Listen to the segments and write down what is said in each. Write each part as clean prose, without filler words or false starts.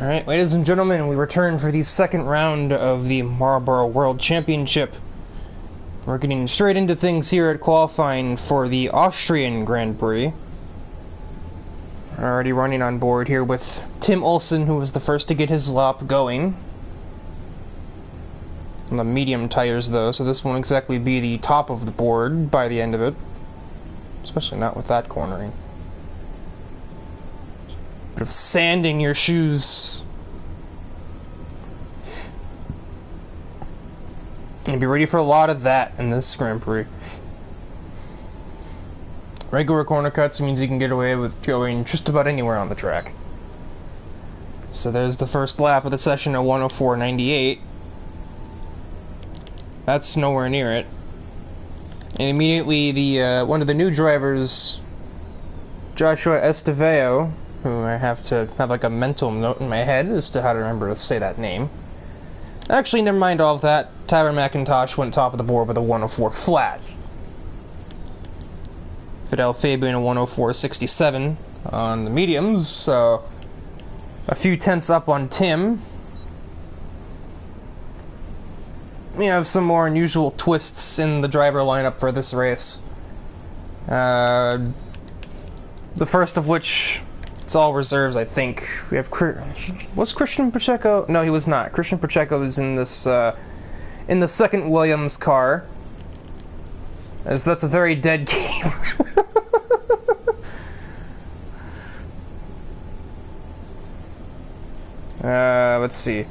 Alright, ladies and gentlemen, we return for the second round of the Marlboro World Championship. We're getting straight into things here at qualifying for the Austrian Grand Prix. Already running on board here with Tim Olsen, who was the first to get his lap going. On the medium tires though, so this won't exactly be the top of the board by the end of it. Especially not with that cornering. Bit of sand in your shoes. And be ready for a lot of that in this Grand Prix. Regular corner cuts means you can get away with going just about anywhere on the track. So there's the first lap of the session at 104.98. That's nowhere near it. And immediately the one of the new drivers, Joshua Estevao, who I have to have like a mental note in my head as to how to remember to say that name. Actually, never mind all of that. Tyler McIntosh went top of the board with a 104 flat. Fidel Fabian a 104.67 on the mediums, so a few tenths up on Tim. We have some more unusual twists in the driver lineup for this race. The first of which, it's all reserves, I think. We have was Christian Pacheco? No, he was not. Christian Pacheco is in this in the second Williams car, as that's a very dead game. Let's see.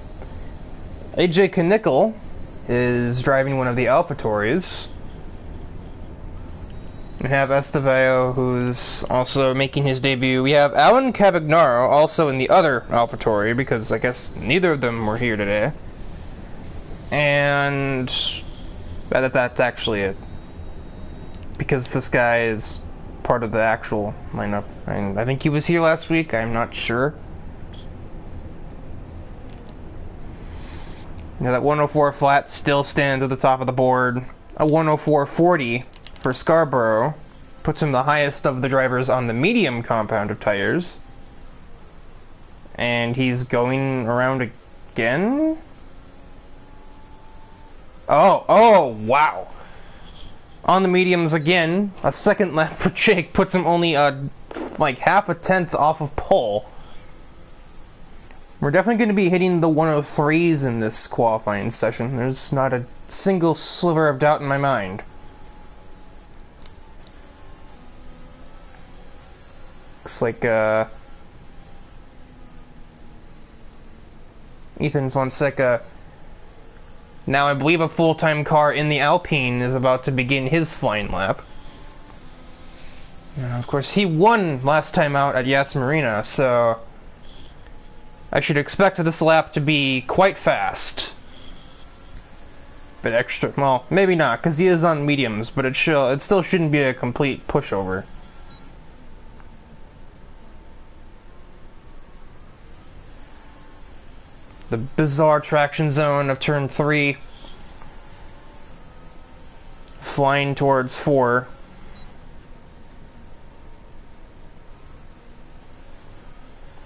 AJ Knickel is driving one of the AlphaTauris. We have Estevao, who's also making his debut. We have Alan Cavagnaro, also in the other AlphaTauri, because I guess neither of them were here today. And that's actually it. Because this guy is part of the actual lineup. And I think he was here last week, I'm not sure. Now that 104 flat still stands at the top of the board. A 104.40 for Scarborough puts him the highest of the drivers on the medium compound of tires. And he's going around again? Oh, wow. On the mediums again, a second lap for Jake puts him only like half a tenth off of pole. We're definitely going to be hitting the 103s in this qualifying session. There's not a single sliver of doubt in my mind. Looks like Ethan Fonseca, now I believe a full-time car in the Alpine, is about to begin his flying lap. And of course, he won last time out at Yas Marina, so I should expect this lap to be quite fast. But extra, well, maybe not, because he is on mediums, but it still shouldn't be a complete pushover. The bizarre traction zone of turn 3. Flying towards 4.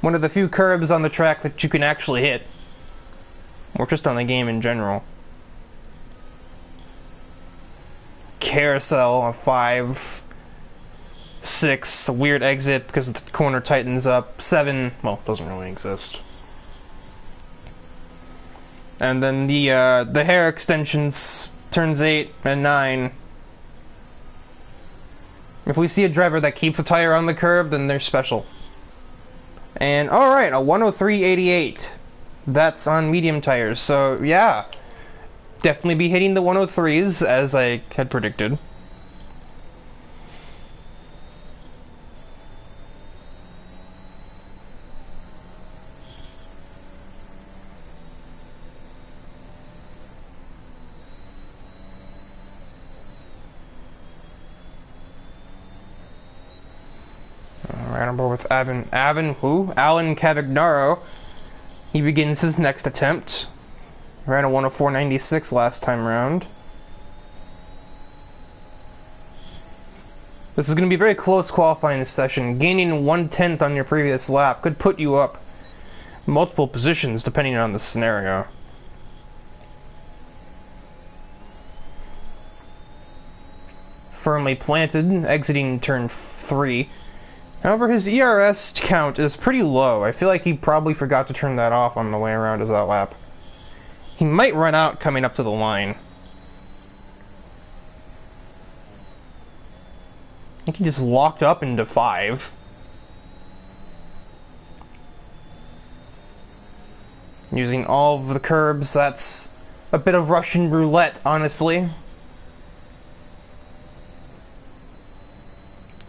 One of the few curbs on the track that you can actually hit. Or just on the game in general. Carousel, a 5. 6, a weird exit because the corner tightens up. 7, well, doesn't really exist. And then the hair extensions, turns 8 and 9. If we see a driver that keeps a tire on the curb, then they're special. And alright, a 103.88. That's on medium tires, so yeah. Definitely be hitting the 103s, as I had predicted. Right on board with Alan Cavagnaro. He begins his next attempt. Ran a 104.96 last time around. This is going to be a very close qualifying session. Gaining 1/10 on your previous lap could put you up multiple positions depending on the scenario. Firmly planted, exiting turn 3. However, his ERS count is pretty low. I feel like he probably forgot to turn that off on the way around his outlap. He might run out coming up to the line. I think he just locked up into 5. Using all of the curbs, that's a bit of Russian roulette, honestly.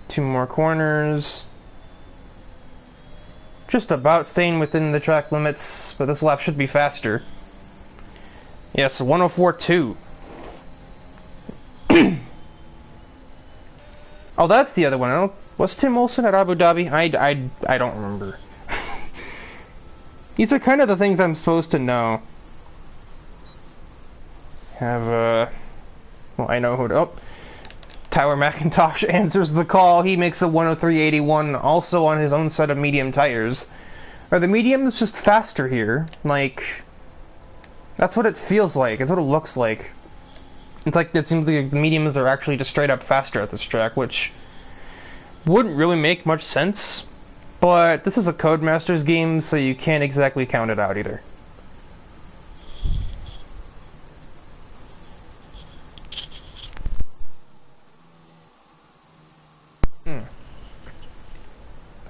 2 more corners. Just about staying within the track limits, but this lap should be faster. Yes, 104.2. Oh, that's the other one. Was Tim Olsen at Abu Dhabi? I don't remember. These are kind of the things I'm supposed to know. Well, I know who to... Oh. Tyler McIntosh answers the call. He makes a 103.81, also on his own set of medium tires. Are the mediums just faster here? Like, that's what it feels like. That's what it looks like. It's like it seems like the mediums are actually just straight up faster at this track, which wouldn't really make much sense. But this is a Codemasters game, so you can't exactly count it out either.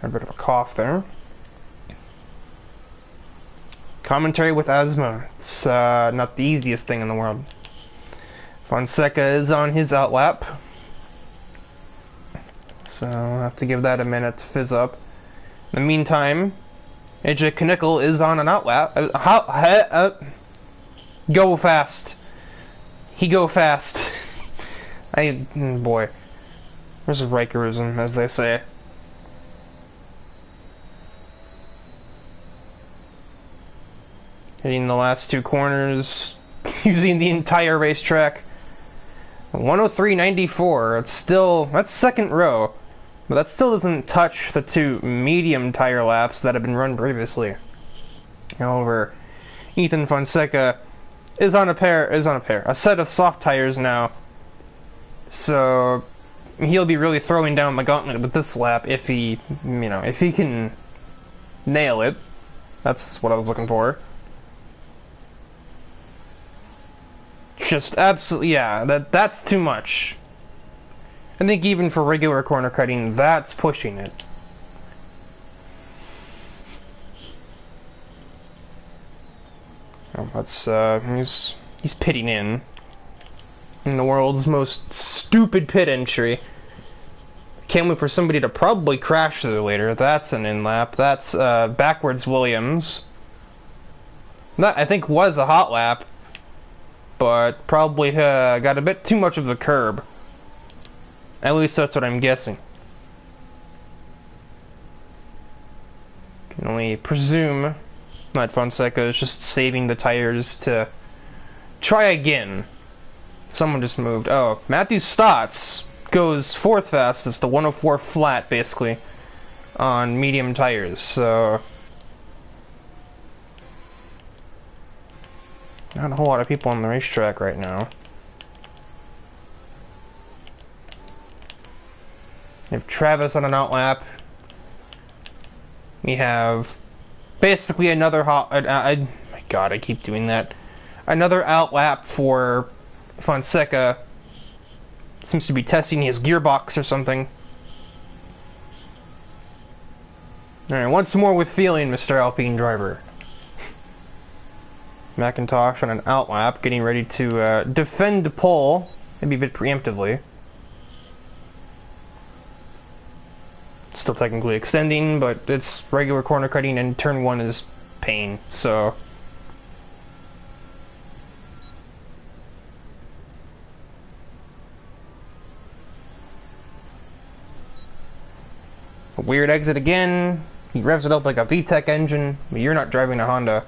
A bit of a cough there. Commentary with asthma. It's not the easiest thing in the world. Fonseca is on his outlap, so I'll have to give that a minute to fizz up. In the meantime, AJ Knickel is on an outlap. Go fast. He go fast. Boy. There's a Rikerism, as they say. Hitting the last 2 corners, using the entire racetrack. 103.94. It's still, that's second row, but that still doesn't touch the 2 medium tire laps that have been run previously. However, Ethan Fonseca is on a set of soft tires now, so he'll be really throwing down the gauntlet with this lap if he, if he can nail it. That's what I was looking for. Just absolutely, yeah, that's too much. I think even for regular corner cutting, that's pushing it. Oh, that's, he's pitting in the world's most stupid pit entry. Can't wait for somebody to probably crash through later. That's an in-lap. That's, backwards Williams. That, I think, was a hot lap, but probably got a bit too much of the curb. At least that's what I'm guessing. Can only presume that Fonseca is just saving the tires to try again. Someone just moved. Oh, Matthew Stotts goes 4th fastest, the 104 flat, basically, on medium tires, so... Not a whole lot of people on the racetrack right now. We have Travis on an outlap. We have basically another my god, I keep doing that. Another outlap for Fonseca. Seems to be testing his gearbox or something. Alright, once more with feeling, Mr. Alpine driver. McIntosh on an outlap, getting ready to defend the pole, maybe a bit preemptively. Still technically extending, but it's regular corner cutting, and turn 1 is pain, so... A weird exit again. He revs it up like a VTEC engine, but you're not driving a Honda.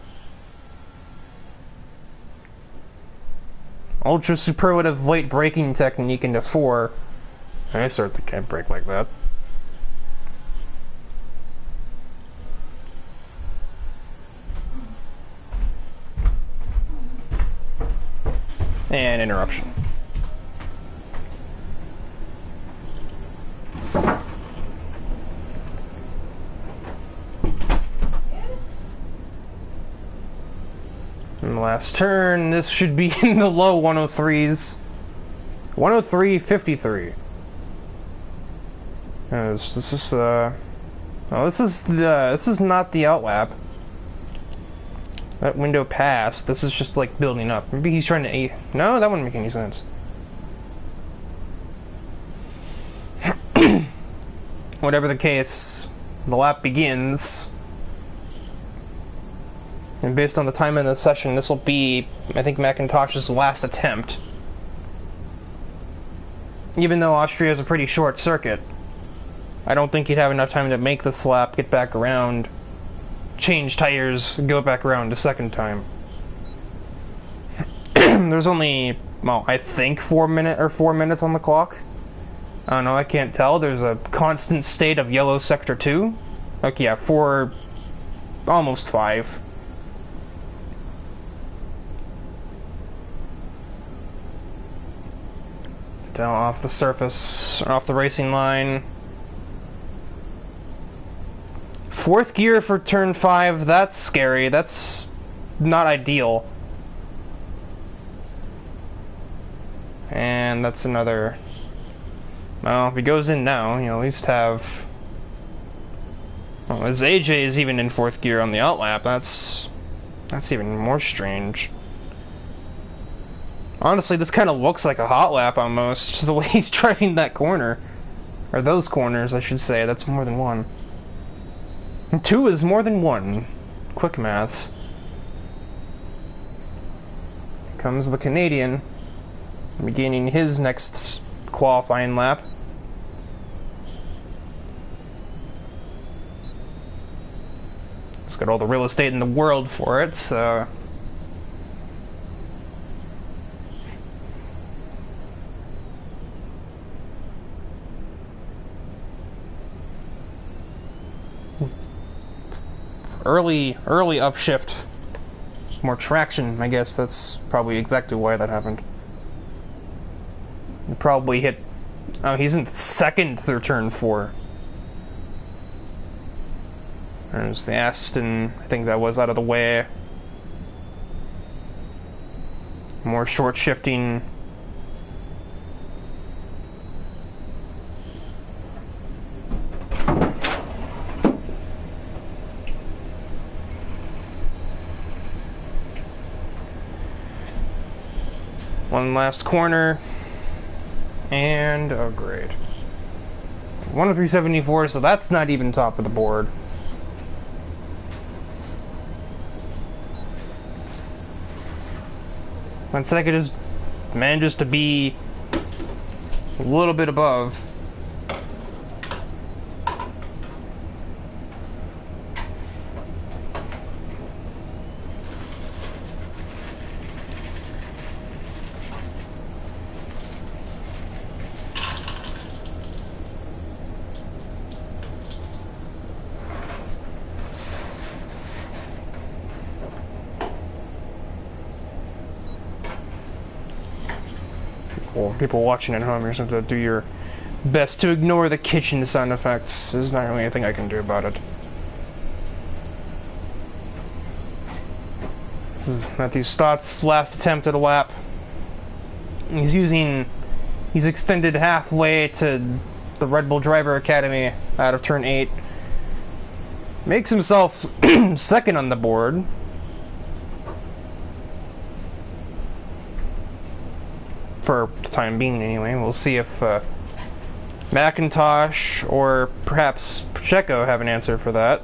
Ultra superlative late braking technique into 4. I certainly can't brake like that. And interruption. And the last turn, this should be in the low 103s. 103.53. This is well, this is not the outlap. That window passed. This is just like building up. Maybe he's trying to no, that wouldn't make any sense. Whatever the case, the lap begins. And based on the time in the session, this will be, I think, McIntosh's last attempt. Even though Austria is a pretty short circuit, I don't think he'd have enough time to make this lap, get back around, change tires, go back around a second time. There's only, well, I think 4 minutes on the clock. I don't know, I can't tell. There's a constant state of yellow sector 2. Okay, yeah, 4, almost 5. Down off the surface, off the racing line. 4th gear for turn 5, that's scary. That's not ideal. And that's another... Well, if he goes in now, you'll at least have... Well, as AJ is even in 4th gear on the outlap, that's even more strange. Honestly, this kind of looks like a hot lap almost, the way he's driving that corner. Or those corners, I should say. That's more than one. And 2 is more than 1. Quick maths. Here comes the Canadian, beginning his next qualifying lap. He's got all the real estate in the world for it, so... Early upshift. More traction, I guess. That's probably exactly why that happened. He probably hit... Oh, he's in 2nd through turn 4. There's the Aston. I think that was out of the way. More short shifting. One last corner, and oh great, 103.74, so that's not even top of the board. Fonseca just manages to be a little bit above. People watching at home, you're supposed to do your best to ignore the kitchen sound effects. There's not really anything I can do about it. This is Matthew Stott's last attempt at a lap. He's extended halfway to the Red Bull Driver Academy out of turn 8. Makes himself 2nd on the board. For the time being, anyway. We'll see if McIntosh or perhaps Pacheco have an answer for that.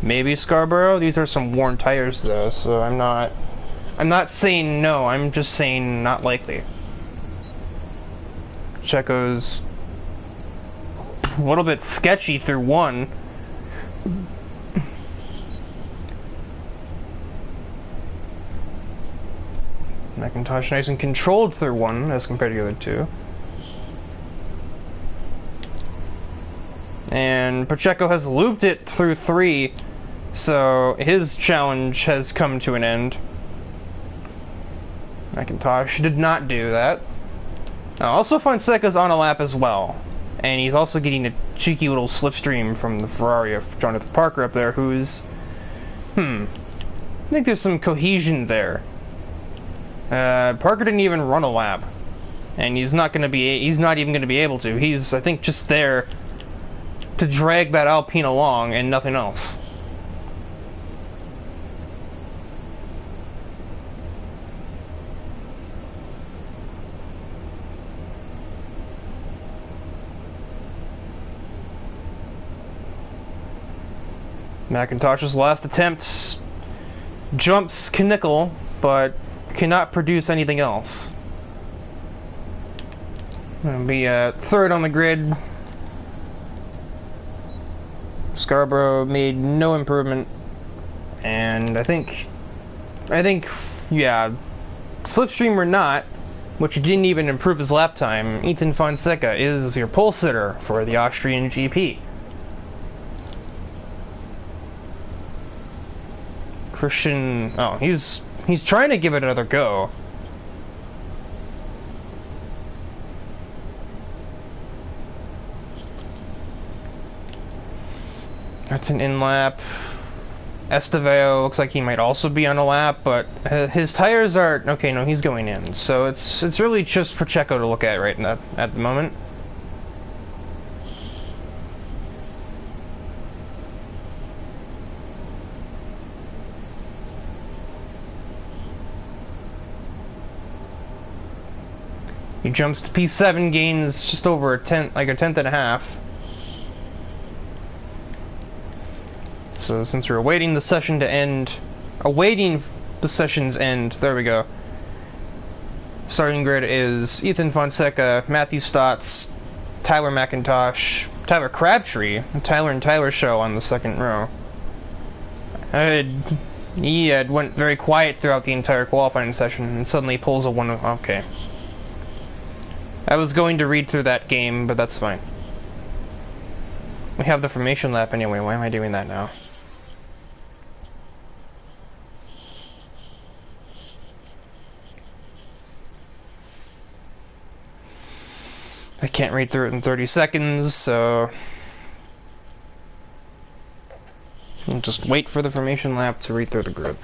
Maybe Scarborough. These are some worn tires, though, so I'm not saying no. I'm just saying not likely. Pacheco's a little bit sketchy through 1. McIntosh nice and controlled through 1 as compared to the other 2. And Pacheco has looped it through 3, so his challenge has come to an end. McIntosh did not do that. Also, Fonseca's on a lap as well. And he's also getting a cheeky little slipstream from the Ferrari of Jonathan Parker up there, who's... I think there's some cohesion there. Parker didn't even run a lap. And he's not even going to be able to. He's, I think, just there to drag that Alpine along and nothing else. McIntosh's last attempt jumps Knickel, but cannot produce anything else. It'll be third on the grid. Scarborough made no improvement, and I think, yeah, slipstream or not, which didn't even improve his lap time, Ethan Fonseca is your pole sitter for the Austrian GP. Christian, oh, he's trying to give it another go. That's an in-lap. Estevao looks like he might also be on a lap, but his tires are... Okay, no, he's going in. So it's really just Pacheco to look at right now, at the moment. He jumps to P7, gains just over a tenth and a half. So since we're awaiting the session to end, awaiting the session's end, there we go. Starting grid is Ethan Fonseca, Matthew Stotts, Tyler McIntosh, Tyler Crabtree, Tyler and Tyler show on the second row. He went very quiet throughout the entire qualifying session and suddenly pulls a one. Okay. I was going to read through that game, but that's fine. We have the formation lap anyway, why am I doing that now? I can't read through it in 30 seconds, so... I'll just wait for the formation lap to read through the grid.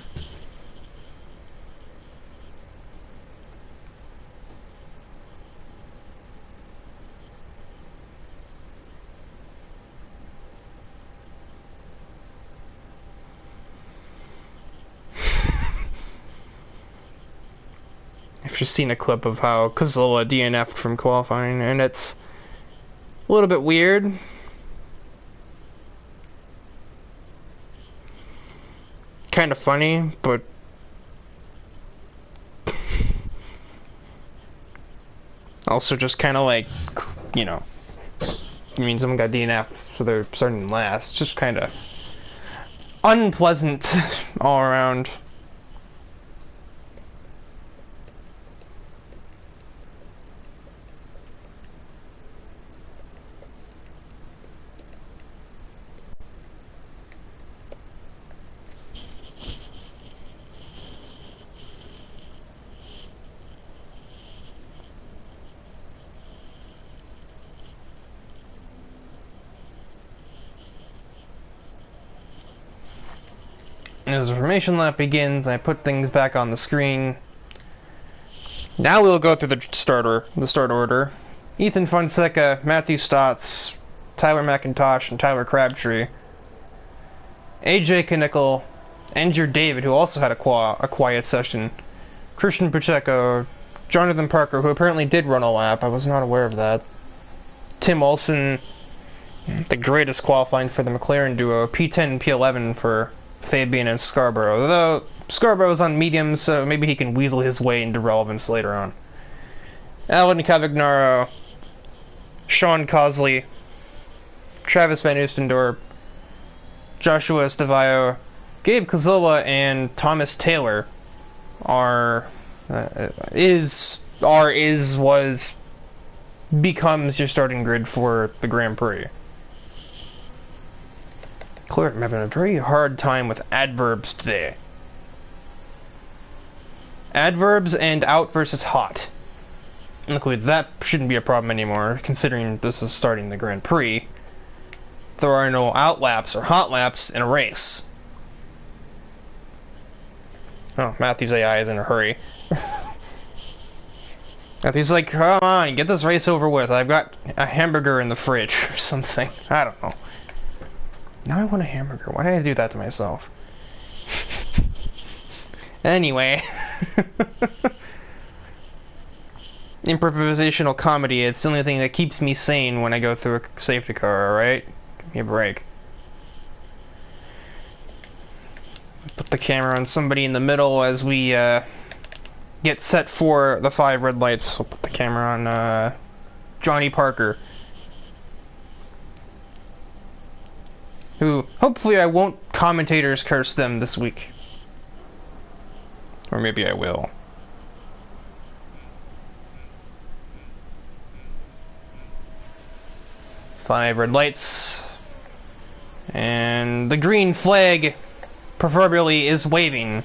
I've just seen a clip of how Cazzola DNF'd from qualifying, and it's a little bit weird. Kind of funny, but also just kind of like, you know, I mean, someone got DNF'd, so they're starting last. Just kind of unpleasant all around. As the formation lap begins, I put things back on the screen. Now we'll go through the start order. Ethan Fonseca, Matthew Stotts, Tyler McIntosh, and Tyler Crabtree. AJ Knickel, Andrew David, who also had a quiet session. Christian Pacheco, Jonathan Parker, who apparently did run a lap. I was not aware of that. Tim Olsen, the greatest qualifying for the McLaren duo. P10 and P11 for Fabian and Scarborough, though Scarborough is on medium, so maybe he can weasel his way into relevance later on. Alan Cavagnaro, Sean Cosley, Travis Van Oostendorp, Joshua Estevao, Gabe Cazzola, and Thomas Taylor becomes your starting grid for the Grand Prix. Clear, I'm having a very hard time with adverbs today. Adverbs and out versus hot. Luckily, that shouldn't be a problem anymore, considering this is starting the Grand Prix. There are no out laps or hot laps in a race. Oh, Matthew's AI is in a hurry. Matthew's like, come on, get this race over with. I've got a hamburger in the fridge or something. I don't know. Now I want a hamburger. Why did I do that to myself? Anyway. Improvisational comedy, it's the only thing that keeps me sane when I go through a safety car, alright? Give me a break. Put the camera on somebody in the middle as we get set for the 5 red lights. We'll put the camera on Johnny Parker, who hopefully I won't commentators curse them this week. Or maybe I will. Five red lights. And the green flag, proverbially, is waving.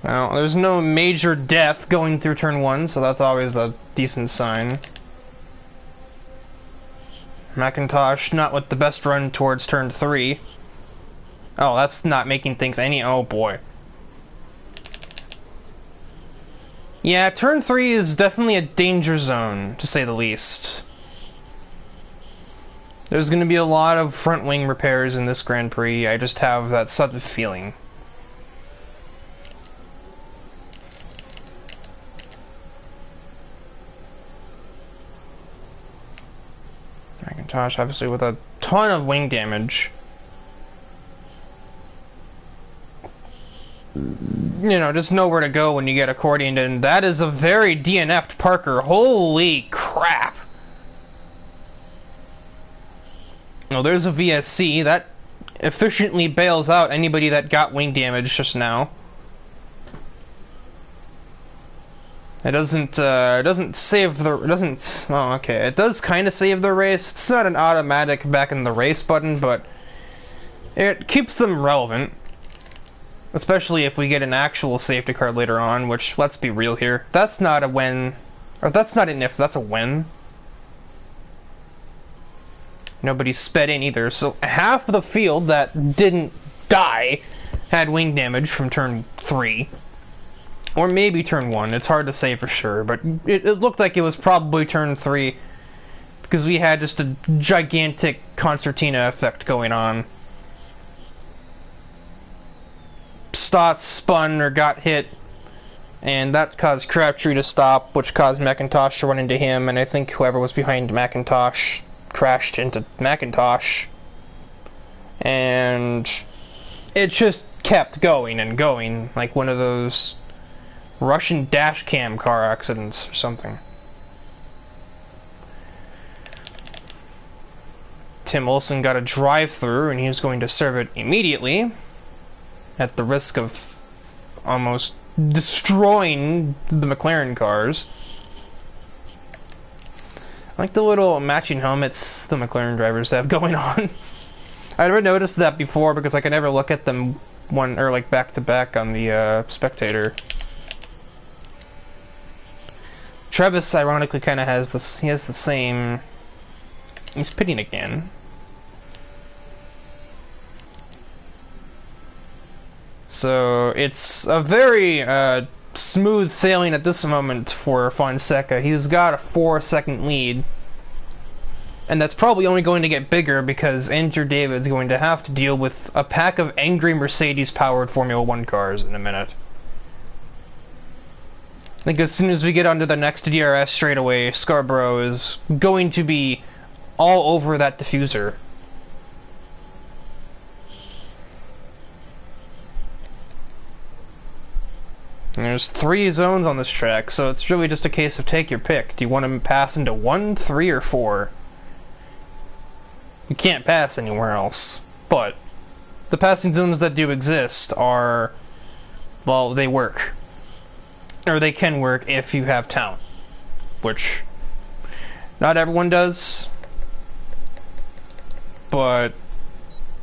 Now, there's no major death going through turn 1, so that's always a decent sign. McIntosh not with the best run towards turn 3. Oh, that's not making things any... Oh boy. Yeah, turn 3 is definitely a danger zone, to say the least. There's going to be a lot of front wing repairs in this Grand Prix. I just have that sudden feeling. McIntosh, obviously, with a ton of wing damage. You know, just nowhere to go when you get accordioned, and that is a very DNF'd Parker. Holy crap! Oh, there's a VSC. That efficiently bails out anybody that got wing damage just now. It doesn't save the... Oh, okay. It does kind of save the race. It's not an automatic back in the race button, but it keeps them relevant. Especially if we get an actual safety car later on, which, let's be real here, that's not a win. Or that's not an if, that's a win. Nobody sped in either, so half of the field that didn't die had wing damage from turn 3. Or maybe turn 1, it's hard to say for sure, but it looked like it was probably turn 3 because we had just a gigantic concertina effect going on. Stotts spun or got hit, and that caused Crabtree to stop, which caused McIntosh to run into him, and I think whoever was behind McIntosh crashed into McIntosh, and it just kept going and going, like one of those Russian dash cam car accidents or something. Tim Olsen got a drive-through, and he was going to serve it immediately, at the risk of almost destroying the McLaren cars. I like the little matching helmets the McLaren drivers have going on. I never noticed that before because I could never look at them one or like back to back on the Spectator. Travis ironically kind of has this. He has the same. He's pitting again. So it's a very smooth sailing at this moment for Fonseca. He's got a 4-second lead, and that's probably only going to get bigger because Andrew David's going to have to deal with a pack of angry Mercedes-powered Formula 1 cars in a minute. I think as soon as we get onto the next DRS straightaway, Scarborough is going to be all over that diffuser. And there's 3 zones on this track, so it's really just a case of take your pick. Do you want to pass into 1, 3, or 4? You can't pass anywhere else. But the passing zones that do exist are, well, they work. Or they can work if you have talent. Which not everyone does, but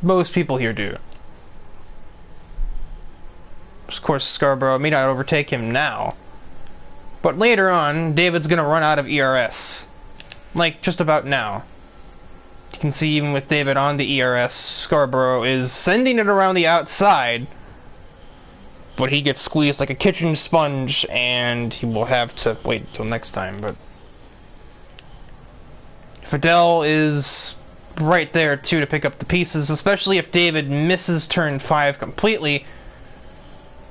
most people here do. Of course, Scarborough may not overtake him now. But later on, David's going to run out of ERS. Like, just about now. You can see even with David on the ERS, Scarborough is sending it around the outside. But he gets squeezed like a kitchen sponge, and he will have to wait until next time. But Fidel is right there, too, to pick up the pieces, especially if David misses turn 5 completely.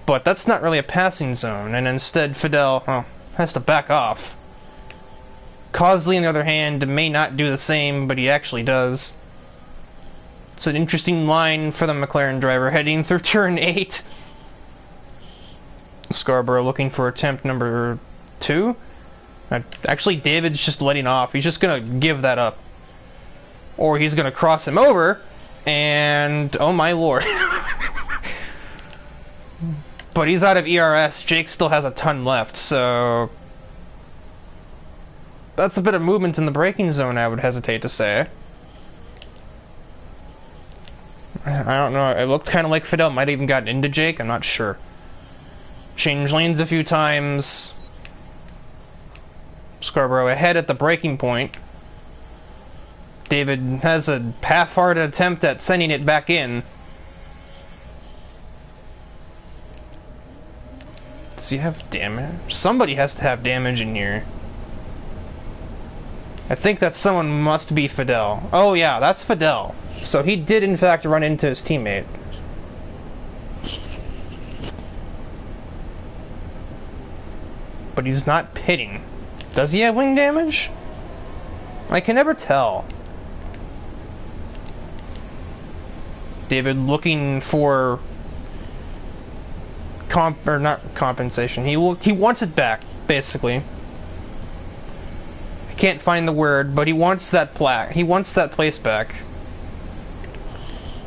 But that's not really a passing zone, and instead Fidel has to back off. Causley, on the other hand, may not do the same, but he actually does. It's an interesting line for the McLaren driver heading through turn 8. Scarborough looking for attempt number 2. Actually, David's just letting off. He's just going to give that up. Or he's going to cross him over, and oh my lord. But he's out of ERS. Jake still has a ton left, so that's a bit of movement in the braking zone, I would hesitate to say. I don't know. It looked kind of like Fidel might have even gotten into Jake. I'm not sure. Changed lanes a few times. Scarborough ahead at the braking point. David has a half-hearted attempt at sending it back in. Does he have damage? Somebody has to have damage in here. I think that someone must be Fidel. Oh yeah, that's Fidel. So he did in fact run into his teammate. But he's not pitting. Does he have wing damage? I can never tell. David looking for not compensation. He wants it back, basically. I can't find the word, but he wants that plaque. He wants that place back.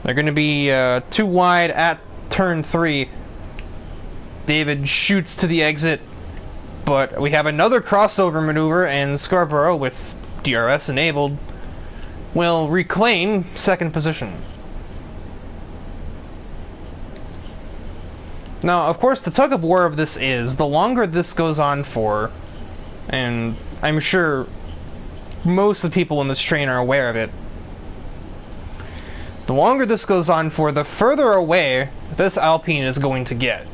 They're going to be too wide at turn 3. David shoots to the exit, but we have another crossover maneuver, and Scarborough, with DRS enabled, will reclaim second position. Now, of course, the tug-of-war of this is, the longer this goes on for, and I'm sure most of the people in this train are aware of it, the longer this goes on for, the further away this Alpine is going to get.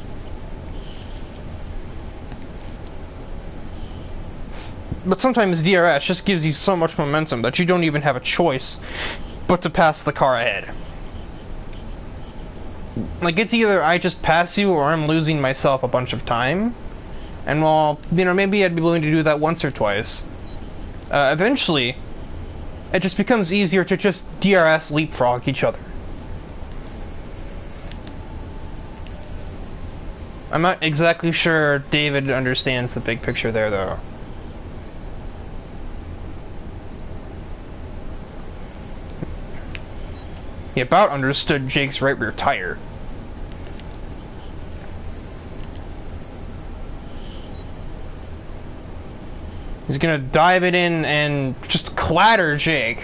But sometimes DRS just gives you so much momentum that you don't even have a choice but to pass the car ahead. Like, it's either I just pass you or I'm losing myself a bunch of time. And well, you know, maybe I'd be willing to do that once or twice. Eventually, it just becomes easier to just DRS leapfrog each other. I'm not exactly sure David understands the big picture there, though. He about understood Jake's right rear tire. He's gonna dive it in and just clatter Jake.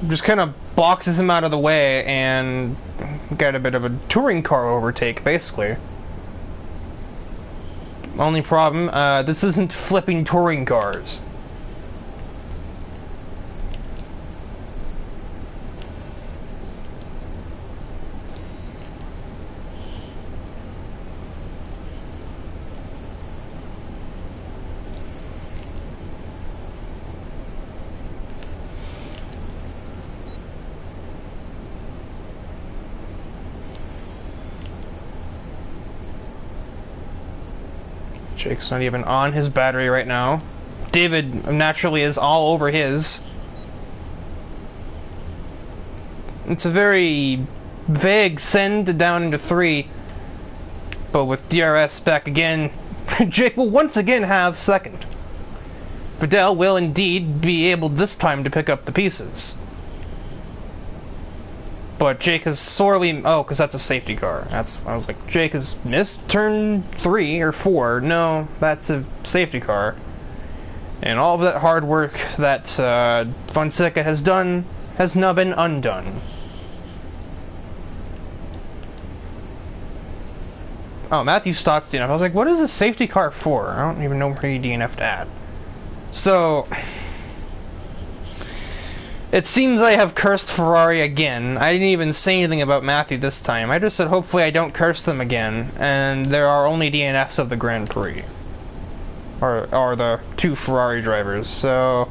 Just kind of boxes him out of the way and get a bit of a touring car overtake, basically. Only problem, this isn't flipping touring cars. Jake's not even on his battery right now. David naturally is all over his. It's a very vague send down into 3, but with DRS back again, Jake will once again have second. Fidel will indeed be able this time to pick up the pieces. But Jake has sorely... Oh, because that's a safety car. I was like, Jake has missed turn 3 or 4. No, that's a safety car. And all of that hard work that Fonseca has done has now been undone. Oh, Matthew Stott's DNF. I was like, what is this safety car for? I don't even know where he DNF'd at. So, it seems I have cursed Ferrari again. I didn't even say anything about Matthew this time. I just said hopefully I don't curse them again, and there are only DNFs of the Grand Prix. Or the 2 Ferrari drivers, so...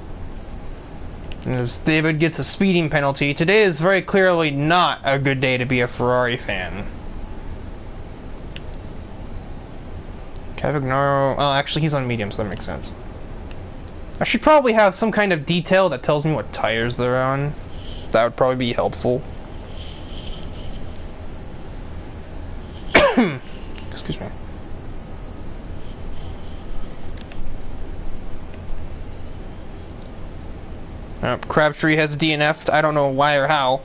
as David gets a speeding penalty, today is very clearly not a good day to be a Ferrari fan. Cavagnaro... oh, actually he's on medium, so that makes sense. I should probably have some kind of detail that tells me what tires they're on. That would probably be helpful. Excuse me. Crabtree has DNF'd. I don't know why or how.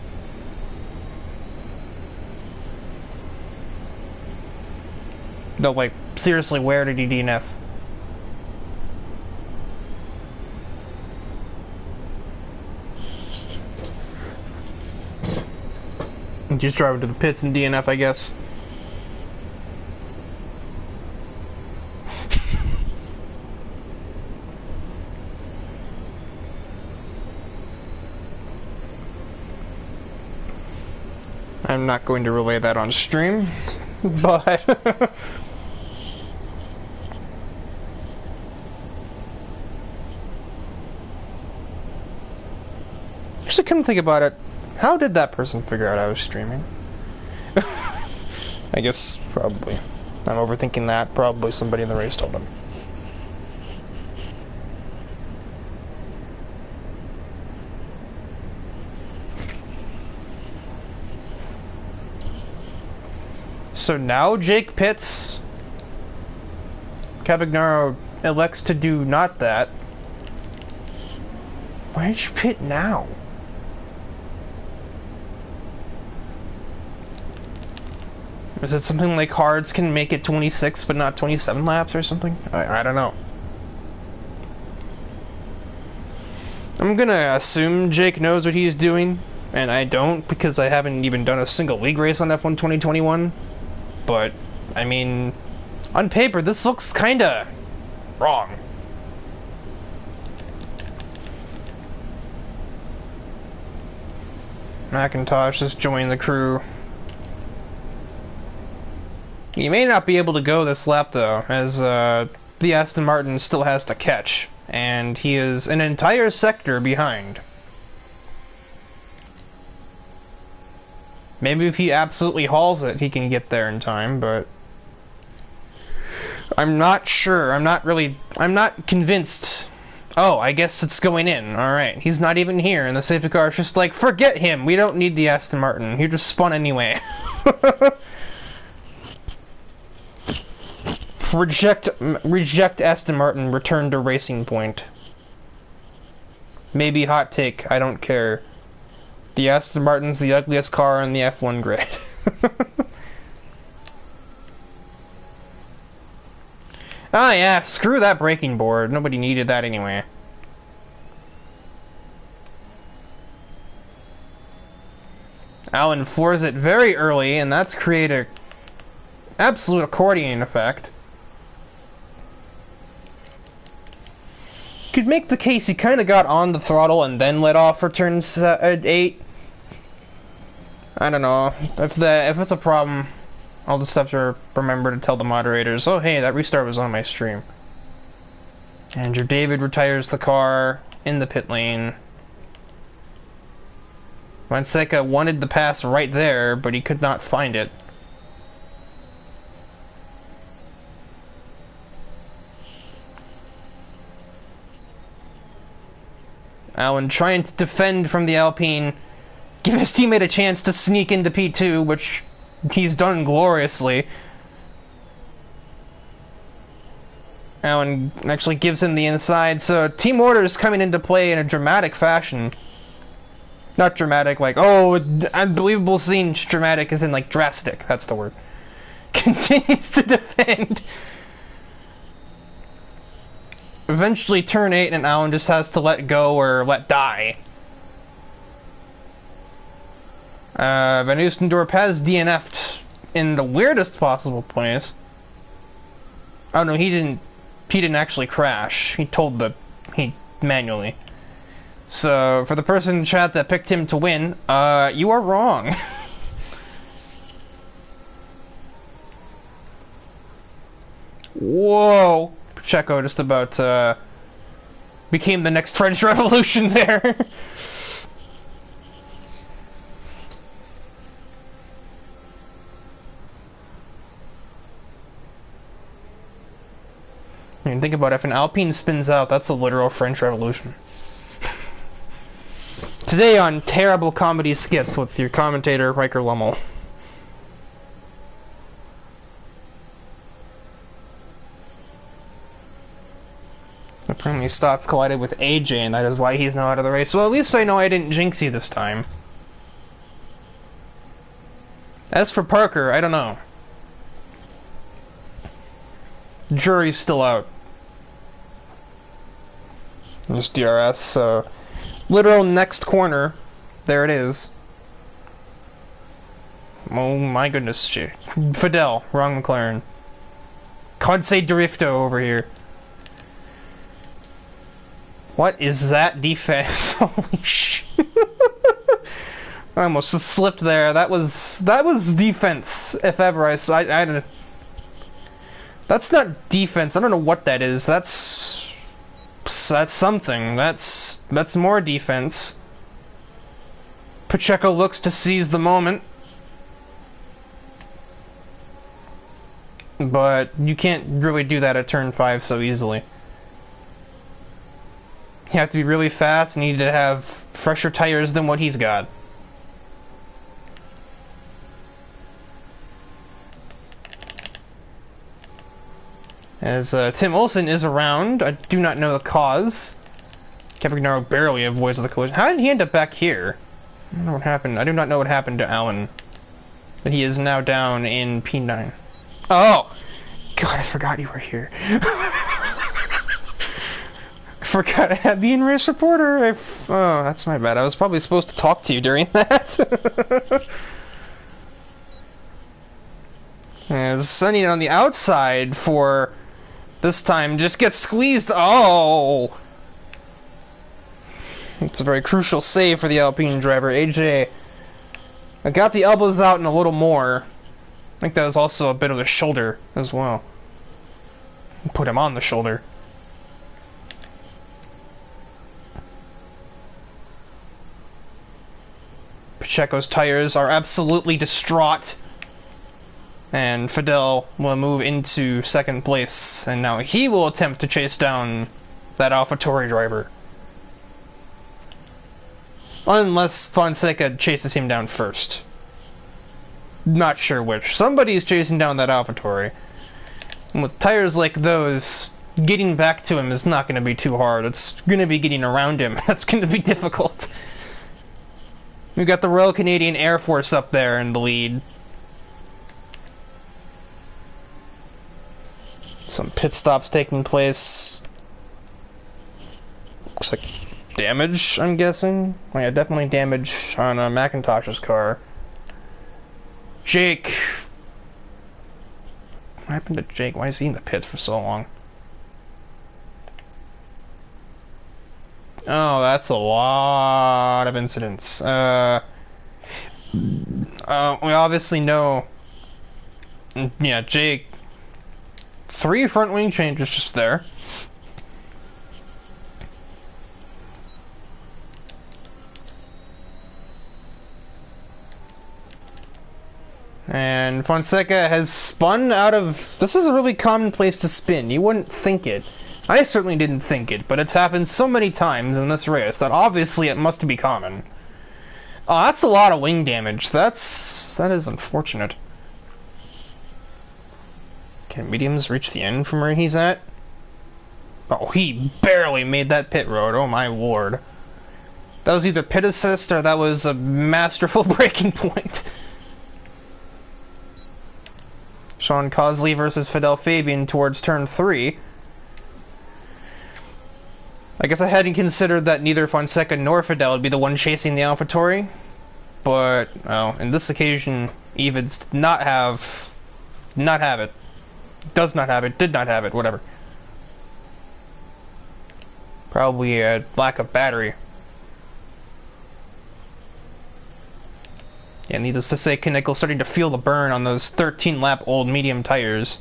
No, like, seriously, where did he DNF? Just driving to the pits and DNF, I guess. I'm not going to relay that on stream, but... Actually, come think about it. How did that person figure out I was streaming? I guess, probably. I'm overthinking that. Probably somebody in the race told him. So now Jake pits. Cavagnaro elects to do not that. Why did you pit now? Is it something like hards can make it 26 but not 27 laps or something? I don't know. I'm gonna assume Jake knows what he's doing, and I don't because I haven't even done a single league race on F1 2021. But, I mean, on paper this looks kinda wrong. McIntosh has joined the crew. He may not be able to go this lap though, as the Aston Martin still has to catch, and he is an entire sector behind. Maybe if he absolutely hauls it, he can get there in time, but I'm not sure. I'm not convinced. Oh, I guess it's going in. Alright, he's not even here, and the safety car is just like, forget him, we don't need the Aston Martin. He just spun anyway. Reject Aston Martin, return to Racing Point. Maybe hot take, I don't care. The Aston Martin's the ugliest car on the F1 grid. Ah yeah, screw that braking board. Nobody needed that anyway. Alan floors it very early, and that's created an absolute accordion effect. Could make the case he kind of got on the throttle and then let off for turn 8. I don't know. If it's a problem, I'll just have to remember to tell the moderators, oh hey, that restart was on my stream. Andrew David retires the car in the pit lane. Fonseca wanted the pass right there, but he could not find it. Allen trying to defend from the Alpine, give his teammate a chance to sneak into P2, which he's done gloriously. Allen actually gives him the inside, so team orders coming into play in a dramatic fashion. Not dramatic like, oh, unbelievable scene. Dramatic as in like drastic, that's the word. Continues to defend. Eventually turn 8 and Allen just has to let go or let die. Van Oostendorp has DNF'd in the weirdest possible place. Oh no, he didn't actually crash. He manually. So, for the person in chat that picked him to win, you are wrong. Whoa! Pacheco just about, became the next French Revolution there. I mean, think about it, if an Alpine spins out, that's a literal French Revolution. Today on Terrible Comedy Skits with your commentator, Riker Lummel. Apparently Stott collided with AJ, and that is why he's now out of the race. Well, at least I know I didn't jinx you this time. As for Parker, I don't know. Jury's still out. There's DRS, so... Literal next corner. There it is. Oh my goodness. Fidel, wrong McLaren. Conce Drifto over here. What is that defense? Holy shit. I almost just slipped there. That was defense, if ever I don't... That's not defense. I don't know what that is. That's something. That's more defense. Pacheco looks to seize the moment. But you can't really do that at turn 5 so easily. You have to be really fast and you need to have fresher tires than what he's got. As Tim Olsen is around, I do not know the cause. Caprignaro barely avoids the collision. How did he end up back here? I don't know what happened. I do not know what happened to Alan. But he is now down in P9. Oh! God, I forgot you were here. I forgot I had the in-race reporter. Oh, that's my bad. I was probably supposed to talk to you during that. As Sunny on the outside for... This time, just gets squeezed. Oh! It's a very crucial save for the Alpine driver. AJ I got the elbows out and a little more. I think that was also a bit of the shoulder as well. Put him on the shoulder. Pacheco's tires are absolutely distraught. And Fidel will move into second place, and now he will attempt to chase down that AlphaTauri driver. Unless Fonseca chases him down first. Not sure which. Somebody's chasing down that AlphaTauri. And with tires like those, getting back to him is not going to be too hard. It's going to be getting around him. That's going to be difficult. We've got the Royal Canadian Air Force up there in the lead. Some pit stops taking place. Looks like damage, I'm guessing. Oh, yeah, definitely damage on McIntosh's car. Jake. What happened to Jake? Why is he in the pits for so long? Oh, that's a lot of incidents. We obviously know... Yeah, Jake... 3 front wing changes just there. And Fonseca has spun out of... This is a really common place to spin. You wouldn't think it. I certainly didn't think it, but it's happened so many times in this race that obviously it must be common. Oh, that's a lot of wing damage. That is unfortunate. Can mediums reach the end from where he's at? Oh, he barely made that pit road. Oh my lord. That was either pit assist or that was a masterful breaking point. Sean Cosley versus Fidel Fabian towards turn 3. I guess I hadn't considered that neither Fonseca nor Fidel would be the one chasing the AlphaTauri. But, well, in this occasion, Evans did not have it. Does not have it, did not have it, whatever. Probably a lack of battery. Yeah, needless to say, Kinnickle's starting to feel the burn on those 13-lap old medium tires.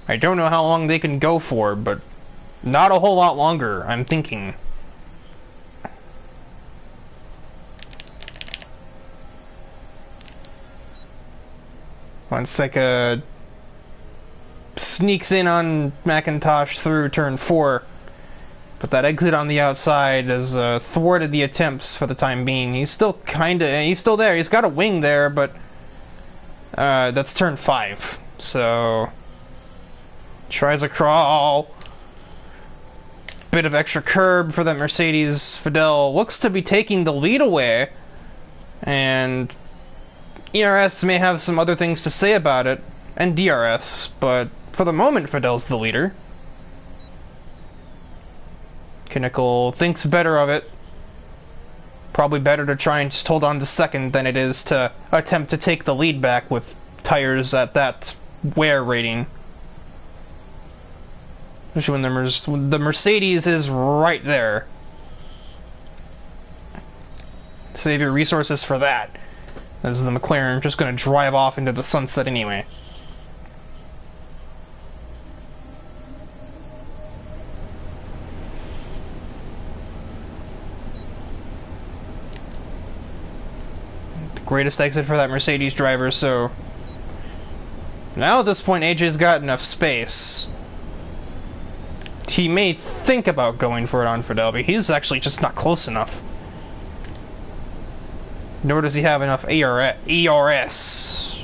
I don't know how long they can go for, but not a whole lot longer, I'm thinking. Fonseca sneaks in on McIntosh through turn 4. But that exit on the outside has thwarted the attempts for the time being. He's still there. He's got a wing there, but that's turn 5. So tries a crawl. Bit of extra curb for that Mercedes. Fidel looks to be taking the lead away, and ERS may have some other things to say about it, and DRS, but for the moment Fidel's the leader. Kinnickle thinks better of it. Probably better to try and just hold on to second than it is to attempt to take the lead back with tires at that wear rating. Especially when the Mercedes is right there. Save your resources for that. As the McLaren just going to drive off into the sunset anyway. Greatest exit for that Mercedes driver, so now at this point AJ's got enough space. He may think about going for it on Fidel, but he's actually just not close enough. Nor does he have enough ERS.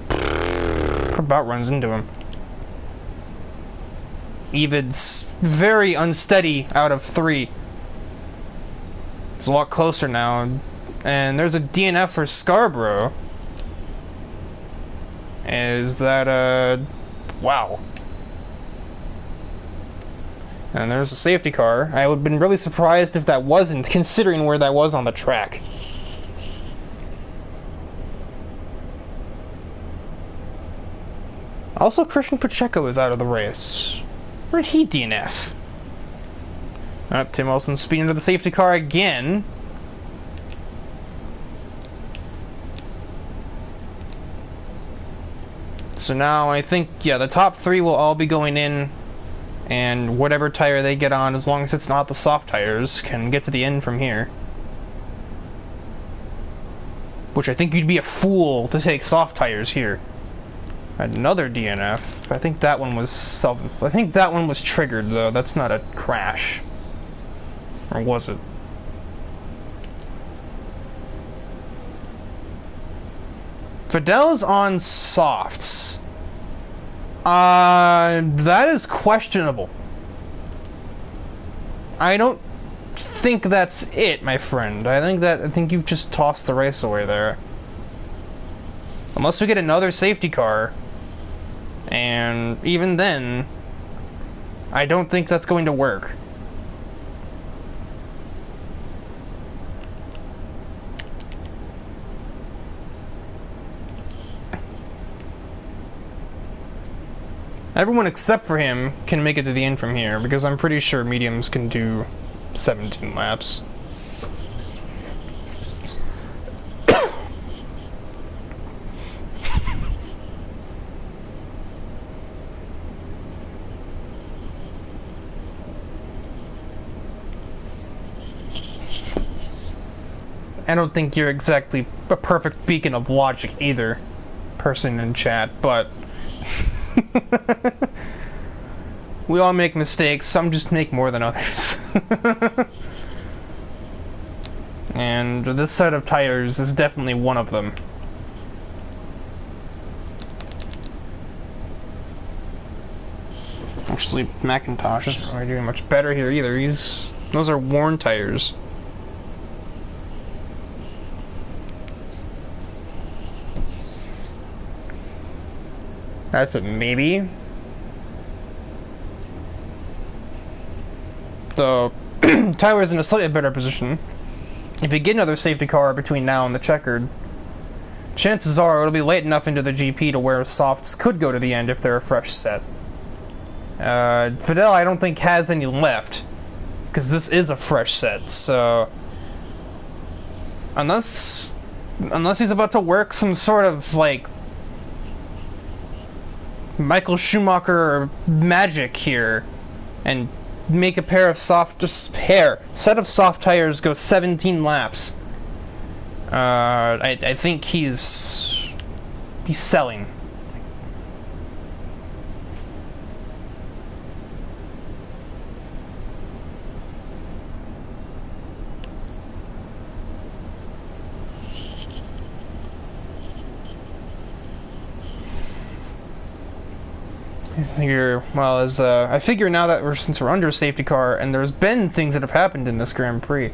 About runs into him. Evid's very unsteady out of 3. It's a lot closer now. And there's a DNF for Scarborough. Is that, wow. And there's a safety car. I would have been really surprised if that wasn't, considering where that was on the track. Also, Christian Pacheco is out of the race. Where'd he DNF? Tim Wilson speeding into the safety car again. So now I think, yeah, the top 3 will all be going in, and whatever tire they get on, as long as it's not the soft tires, can get to the end from here. Which I think you'd be a fool to take soft tires here. Another DNF. I think that one was triggered though. That's not a crash. Or was it? Fidel's on softs. That is questionable. I don't think that's it, my friend. I think you've just tossed the race away there. Unless we get another safety car. And even then, I don't think that's going to work. Everyone except for him can make it to the end from here, because I'm pretty sure mediums can do 17 laps. I don't think you're exactly a perfect beacon of logic either, person in chat, but we all make mistakes, some just make more than others. And this set of tires is definitely one of them. Actually, McIntosh isn't really doing much better here either. Those are worn tires. That's a maybe. So, Tyler's in a slightly better position. If you get another safety car between now and the checkered, chances are it'll be late enough into the GP to where softs could go to the end if they're a fresh set. Fidel, I don't think, has any left, because this is a fresh set, so unless he's about to work some sort of, like, Michael Schumacher magic here and make a set of soft tires go 17 laps. I think he's selling. I figure now that since we're under a safety car, and there's been things that have happened in this Grand Prix,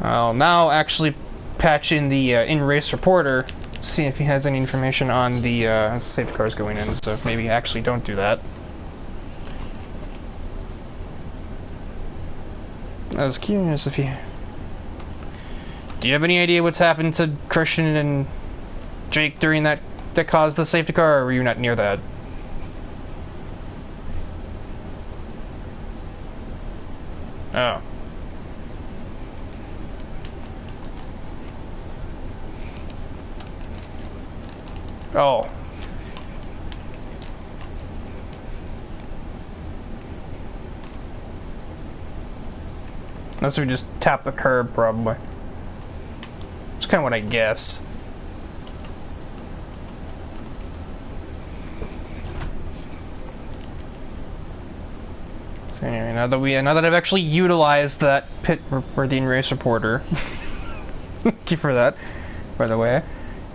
I'll now actually patch in the in-race reporter, see if he has any information on the safety cars going in, so maybe actually don't do that. I was curious if you... Do you have any idea what's happened to Christian and Jake during that caused the safety car, or were you not near that? Oh. Oh. Unless we just tap the curb, probably. It's kind of what I guess. So anyway, now that I've actually utilized that pit for the in-race reporter, thank you for that, by the way.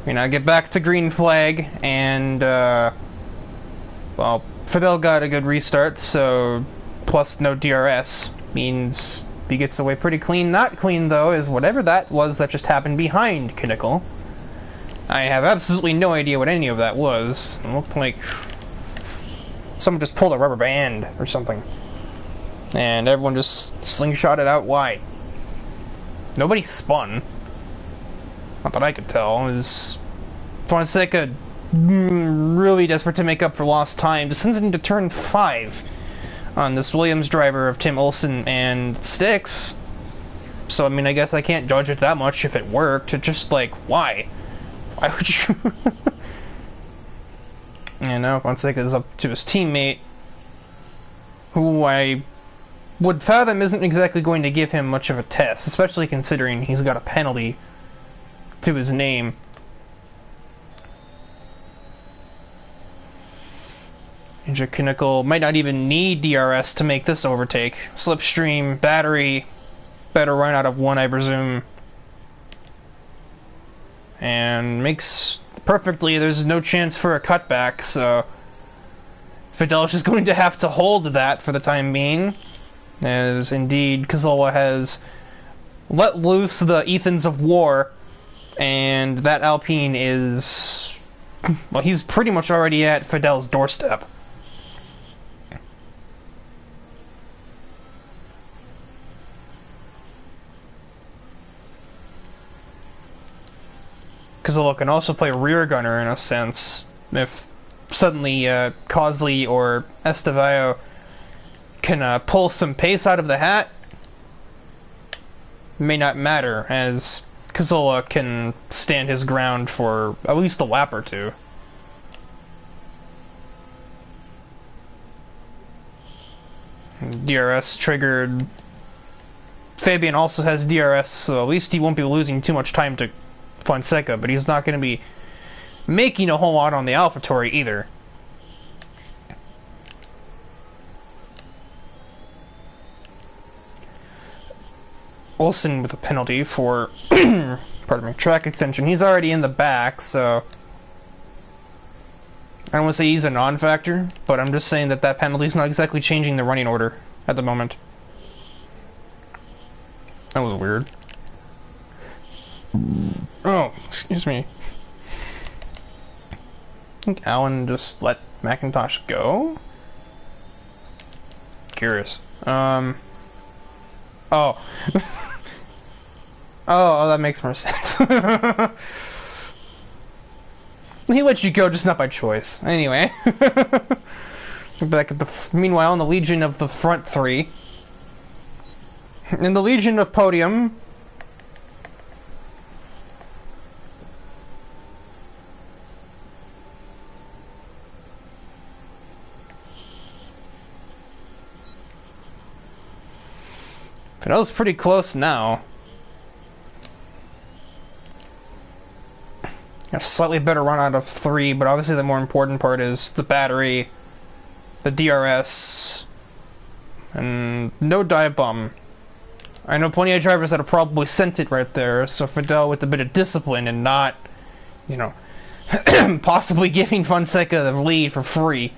We now get back to green flag, and well, Fidel got a good restart, so plus no DRS means he gets away pretty clean. Not clean though is whatever that was that just happened behind Kinnickle. I have absolutely no idea what any of that was. It looked like someone just pulled a rubber band or something. And everyone just slingshotted out wide. Nobody spun. Not that I could tell. It was Fonseca really desperate to make up for lost time. Just sends it into turn 5 on this Williams driver of Tim Olsen and Styx. So, I mean, I guess I can't judge it that much if it worked. It's just like, why? Why would you... And now Fonseca is up to his teammate, who I would fathom isn't exactly going to give him much of a test, especially considering he's got a penalty to his name. Ninja Kinnickle might not even need DRS to make this overtake. Slipstream, battery, better run out of 1, I presume. And makes perfectly, there's no chance for a cutback, so Fidel is just going to have to hold that for the time being, as indeed Kazola has let loose the Ethans of War, and that Alpine is, well, he's pretty much already at Fidel's doorstep. Kazola can also play rear gunner in a sense. If suddenly Cosley or Estevayo can pull some pace out of the hat, it may not matter, as Kazola can stand his ground for at least a lap or two. DRS triggered. Fabian also has DRS, so at least he won't be losing too much time to Fonseca, but he's not going to be making a whole lot on the AlphaTauri either. Olsen with a penalty for pardon me, track extension. He's already in the back, so I don't want to say he's a non-factor, but I'm just saying that that penalty is not exactly changing the running order at the moment. That was weird. Oh, excuse me. I think Alan just let McIntosh go? Curious. Oh. Oh, that makes more sense. He let you go, just not by choice. Anyway. Back at meanwhile, in the Legion of the front three. In the Legion of podium. Fiddel's pretty close now. A slightly better run out of 3, but obviously the more important part is the battery, the DRS, and no dive bomb. I know plenty of drivers that have probably sent it right there, so Fiddell with a bit of discipline and not, you know, possibly giving Fonseca the lead for free.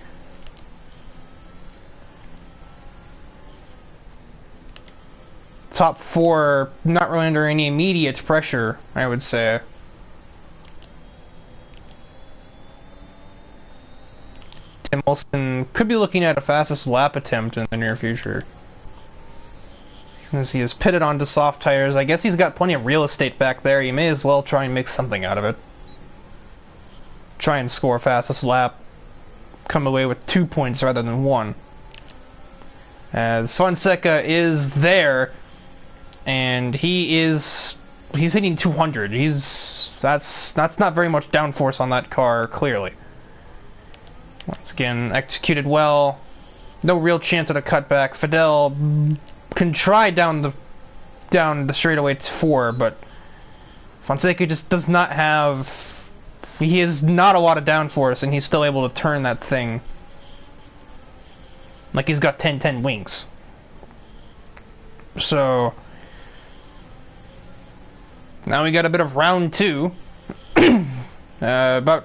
Top 4, not really under any immediate pressure, I would say. Tim Wilson could be looking at a fastest lap attempt in the near future. As he is pitted onto soft tires, I guess he's got plenty of real estate back there. He may as well try and make something out of it. Try and score fastest lap. Come away with 2 points rather than 1. As Fonseca is there, and he's hitting 200. That's not very much downforce on that car, clearly. Once again, executed well. No real chance at a cutback. Fidel can try down the straightaway to 4, but Fonseca just does not have. He has not a lot of downforce, and he's still able to turn that thing like he's got 10-10 wings. So now we got a bit of round 2. About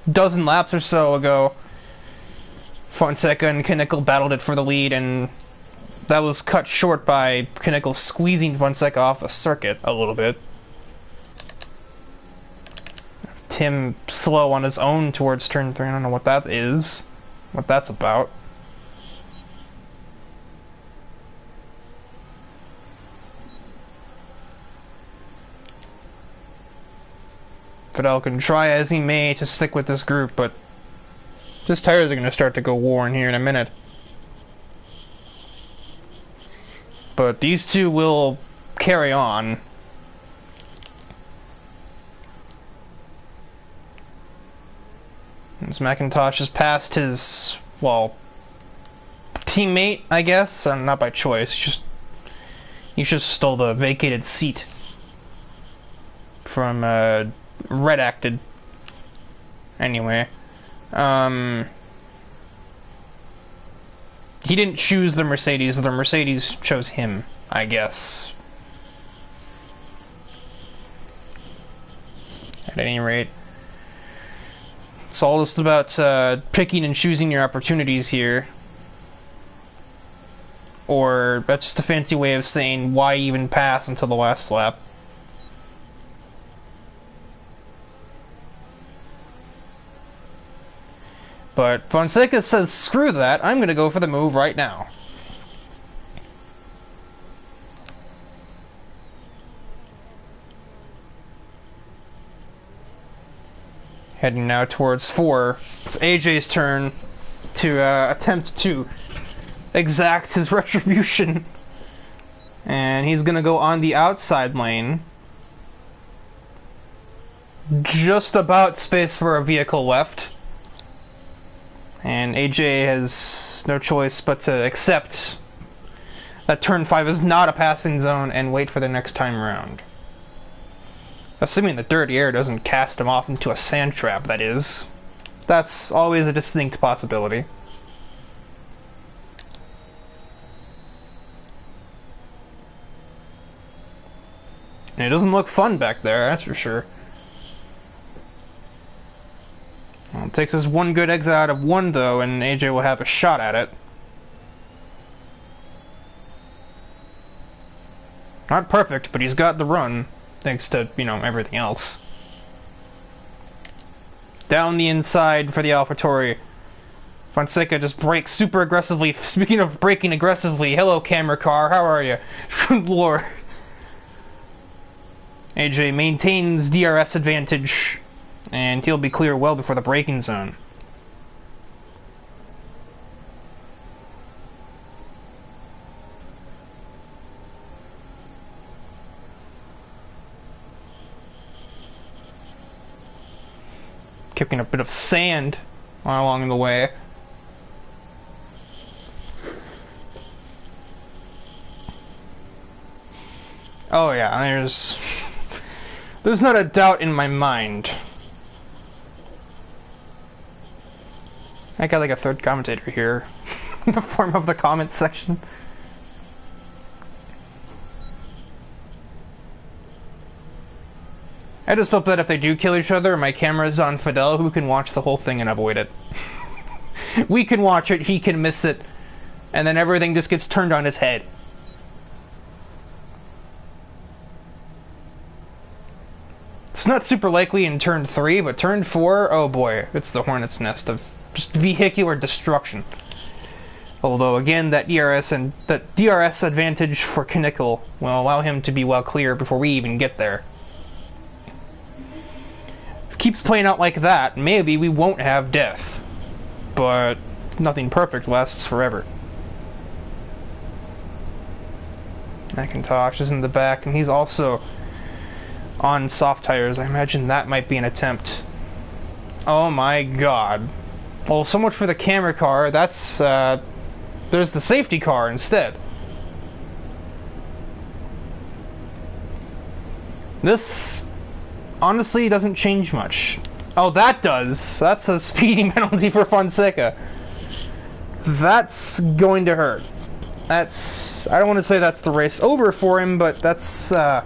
a dozen laps or so ago, Fonseca and Knickel battled it for the lead, and that was cut short by Knickel squeezing Fonseca off the circuit a little bit. Tim slow on his own towards turn 3. I don't know what that is, what that's about. Fidel can try as he may to stick with this group, but his tires are going to start to go worn here in a minute. But these two will carry on. As McIntosh has passed his, well, teammate, I guess, not by choice, he just stole the vacated seat from Redacted. Anyway, he didn't choose the Mercedes chose him, I guess. At any rate, it's all just about picking and choosing your opportunities here. Or that's just a fancy way of saying why even pass until the last lap. But Fonseca says, screw that, I'm going to go for the move right now. Heading now towards 4. It's AJ's turn to attempt to exact his retribution. And he's going to go on the outside lane. Just about space for a vehicle left. And AJ has no choice but to accept that turn 5 is not a passing zone and wait for the next time around. Assuming the dirty air doesn't cast him off into a sand trap, that is. That's always a distinct possibility. And it doesn't look fun back there, that's for sure. Well, it takes us one good exit out of 1, though, and AJ will have a shot at it. Not perfect, but he's got the run, thanks to, you know, everything else. Down the inside for the AlphaTauri. Fonseca just brakes super aggressively. Speaking of braking aggressively, hello camera car, how are you? Lord. AJ maintains DRS advantage and he'll be clear well before the braking zone. Kicking a bit of sand along the way. Oh yeah, there's not a doubt in my mind. I got like a third commentator here in the form of the comments section. I just hope that if they do kill each other, my camera's on Fidel, who can watch the whole thing and avoid it. We can watch it, he can miss it, and then everything just gets turned on its head. It's not super likely in turn 3, but turn 4, oh boy, it's the hornet's nest of just vehicular destruction. Although again, that DRS advantage for Knickel will allow him to be well clear before we even get there. If it keeps playing out like that, maybe we won't have death. But nothing perfect lasts forever. Macintosh is in the back, and he's also on soft tires. I imagine that might be an attempt. Oh my god. Well, so much for the camera car. That's, there's the safety car instead. This honestly doesn't change much. Oh, that does. That's a speeding penalty for Fonseca. That's going to hurt. That's... I don't want to say that's the race over for him, but that's, a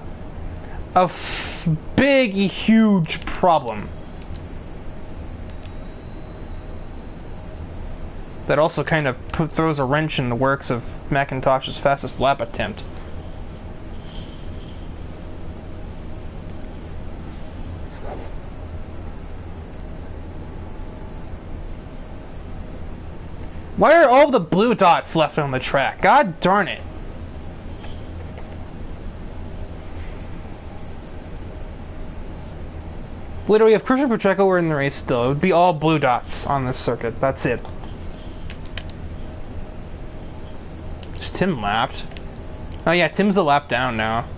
big, huge problem. That also kind of throws a wrench in the works of McIntosh's fastest lap attempt. Why are all the blue dots left on the track? God darn it. Literally, if Christian Pacheco were in the race still, it would be all blue dots on this circuit. That's it. Is Tim lapped? Oh yeah, Tim's a lap down now.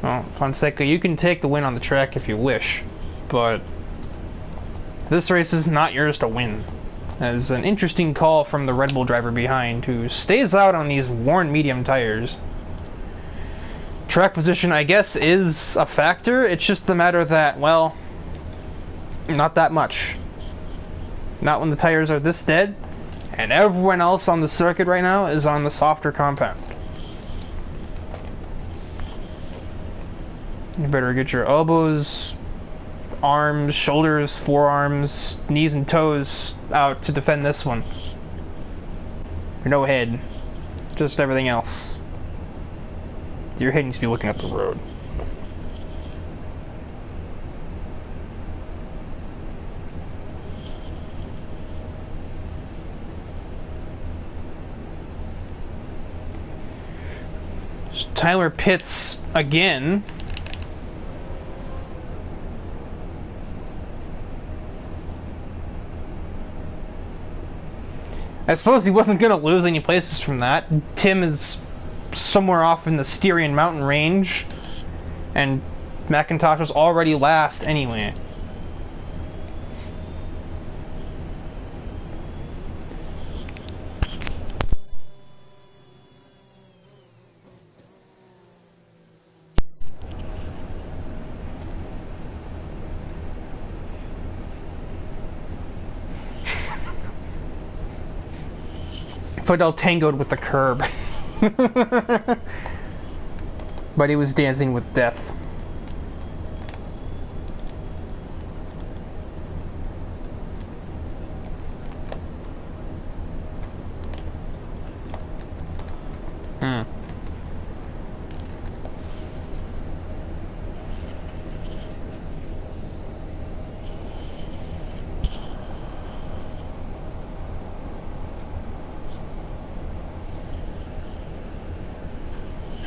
Well, Fonseca, you can take the win on the track if you wish, but this race is not yours to win. As an interesting call from the Red Bull driver behind, who stays out on these worn medium tires. Track position, I guess, is a factor. It's just the matter that, well, not that much. Not when the tires are this dead, and everyone else on the circuit right now is on the softer compound. You better get your elbows, arms, shoulders, forearms, knees and toes out to defend this one. No head, just everything else. Your head needs to be looking at the road. Tyler pits again. I suppose he wasn't going to lose any places from that. Tim is somewhere off in the Styrian mountain range, and McIntosh was already last anyway. Fidel tangoed with the curb. But he was dancing with death.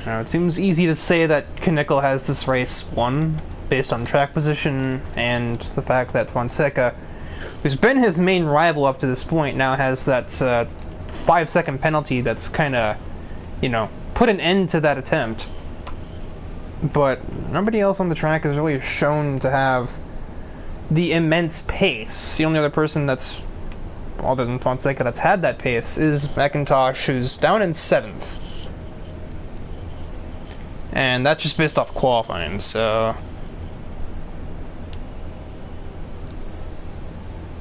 Now, it seems easy to say that Knickel has this race won, based on track position and the fact that Fonseca, who's been his main rival up to this point, now has that 5-second penalty that's kind of, you know, put an end to that attempt. But nobody else on the track is really shown to have the immense pace. The only other person that's, other than Fonseca, that's had that pace is McIntosh, who's down in 7th. And that's just based off qualifying, so...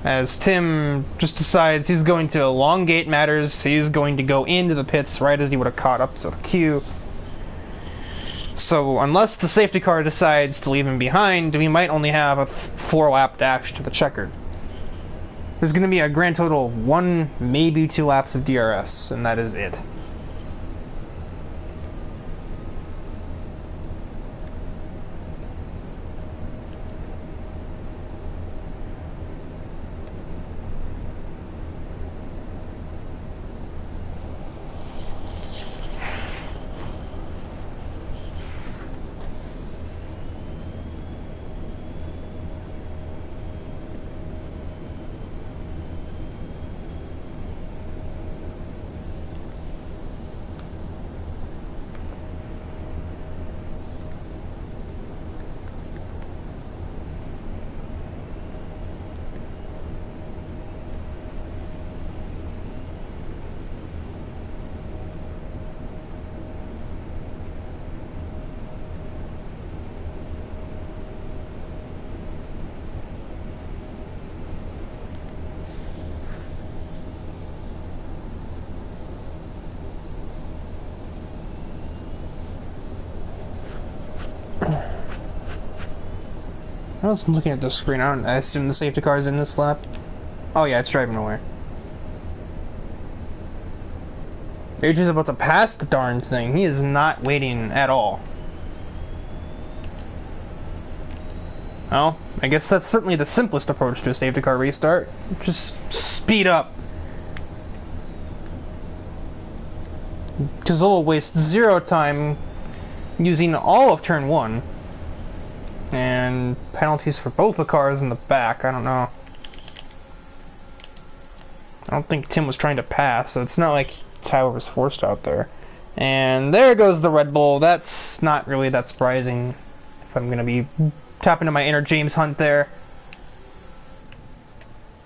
As Tim just decides he's going to elongate matters, he's going to go into the pits right as he would have caught up to the queue. So unless the safety car decides to leave him behind, we might only have a 4-lap dash to the checkered. There's going to be a grand total of 1, maybe 2 laps of DRS, and that is it. I was looking at the screen. I assume the safety car is in this lap. Oh yeah, it's driving away. AJ's about to pass the darn thing. He is not waiting at all. Well, I guess that's certainly the simplest approach to a safety car restart. Just speed up. Cazzola wastes 0 time using all of turn 1. And penalties for both the cars in the back. I don't know. I don't think Tim was trying to pass, so it's not like Tyler was forced out there. And there goes the Red Bull. That's not really that surprising if I'm going to be tapping into my inner James Hunt there.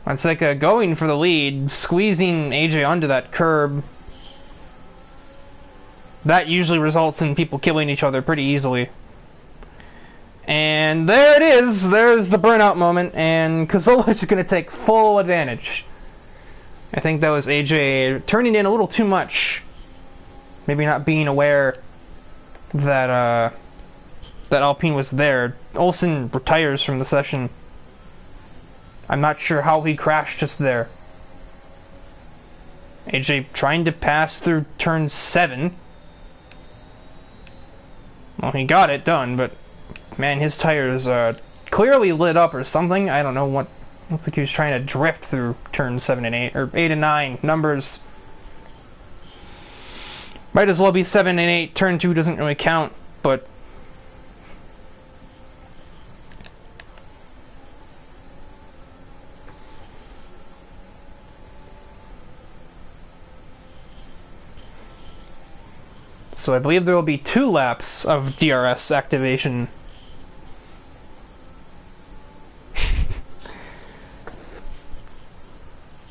Fonseca going for the lead, squeezing AJ onto that curb. That usually results in people killing each other pretty easily. And there it is. There's the burnout moment, and Cazzola is going to take full advantage. I think that was AJ turning in a little too much. Maybe not being aware that that Alpine was there. Olsen retires from the session. I'm not sure how he crashed just there. AJ trying to pass through turn 7. Well, he got it done, but man, his tires clearly lit up or something. I don't know what. I don't think he was trying to drift through turn 7 and 8, or 8 and 9 numbers. Might as well be 7 and 8. Turn 2 doesn't really count, but so I believe there will be 2 laps of DRS activation.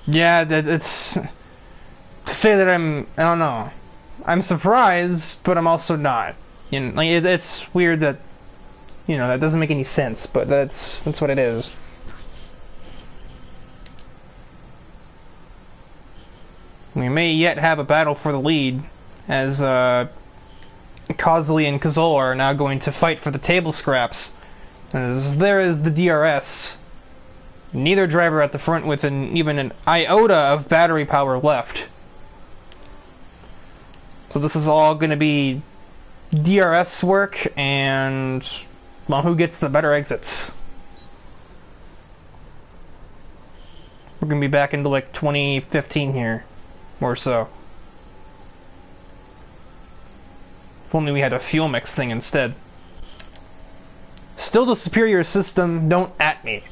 Yeah, it's to say that I don't know. I'm surprised, but I'm also not. You know, like it's weird that, you know, that doesn't make any sense, but that's what it is. We may yet have a battle for the lead, as Cosley and Cazzola are now going to fight for the table scraps. As there is the DRS. Neither driver at the front with even an iota of battery power left. So this is all going to be DRS work, and well, who gets the better exits? We're going to be back into like 2015 here, or so. If only we had a fuel mix thing instead. Still the superior system, don't at me.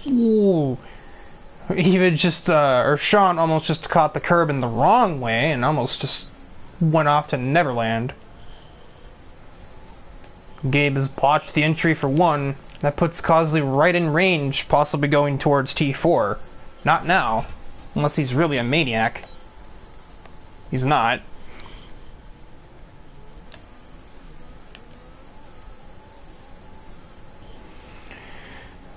Ooh. Even just, or Sean almost just caught the curb in the wrong way and almost just went off to Neverland. Gabe has botched the entry for one. That puts Cosley right in range, possibly going towards T4. Not now, unless he's really a maniac. He's not.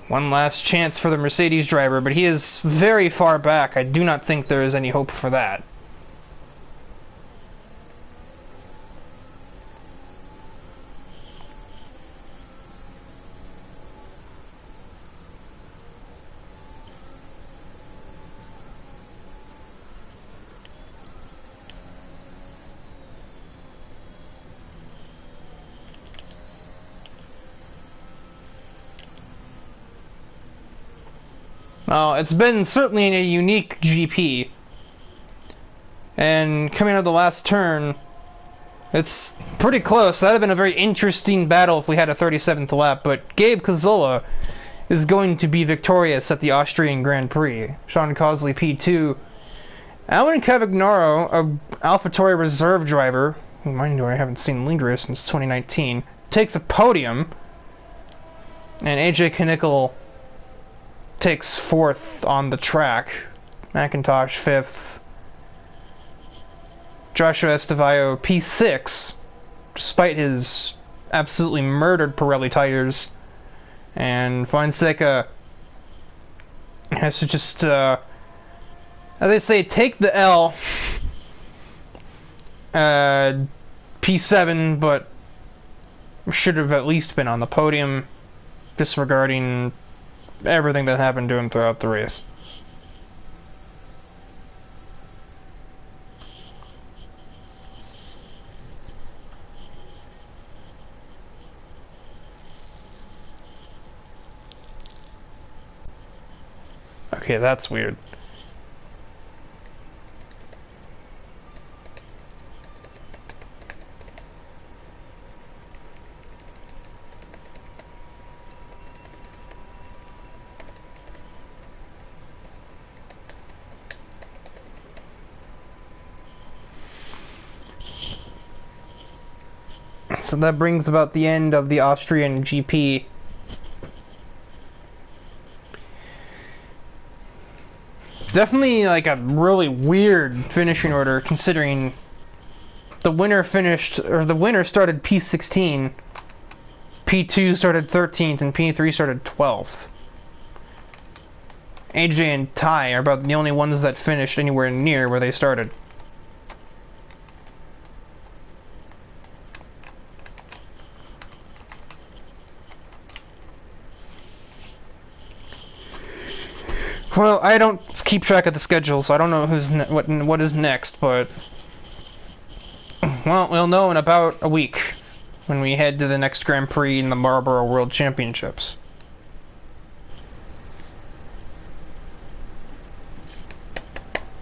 One last chance for the Mercedes driver, but he is very far back. I do not think there is any hope for that. It's been certainly a unique GP. And coming out of the last turn, it's pretty close. That would have been a very interesting battle if we had a 37th lap, but Gabe Cazzola is going to be victorious at the Austrian Grand Prix. Sean Cosley P2. Alan Cavagnaro, a AlphaTauri reserve driver, who, mind you, I haven't seen linger since 2019, takes a podium, and AJ Knickel takes 4th on the track. McIntosh 5th. Joshua Estevayo P6, despite his absolutely murdered Pirelli tires. And Fonseca has to just, as they say, take the L. P7, but should have at least been on the podium, disregarding everything that happened to him throughout the race. Okay, that's weird. So that brings about the end of the Austrian GP. Definitely like a really weird finishing order, considering the winner finished, or the winner started P16, P2 started 13th, and P3 started 12th. AJ and Ty are about the only ones that finished anywhere near where they started. Well, I don't keep track of the schedule, so I don't know who's what is next, but well, we'll know in about a week when we head to the next Grand Prix in the Marlboro World Championships.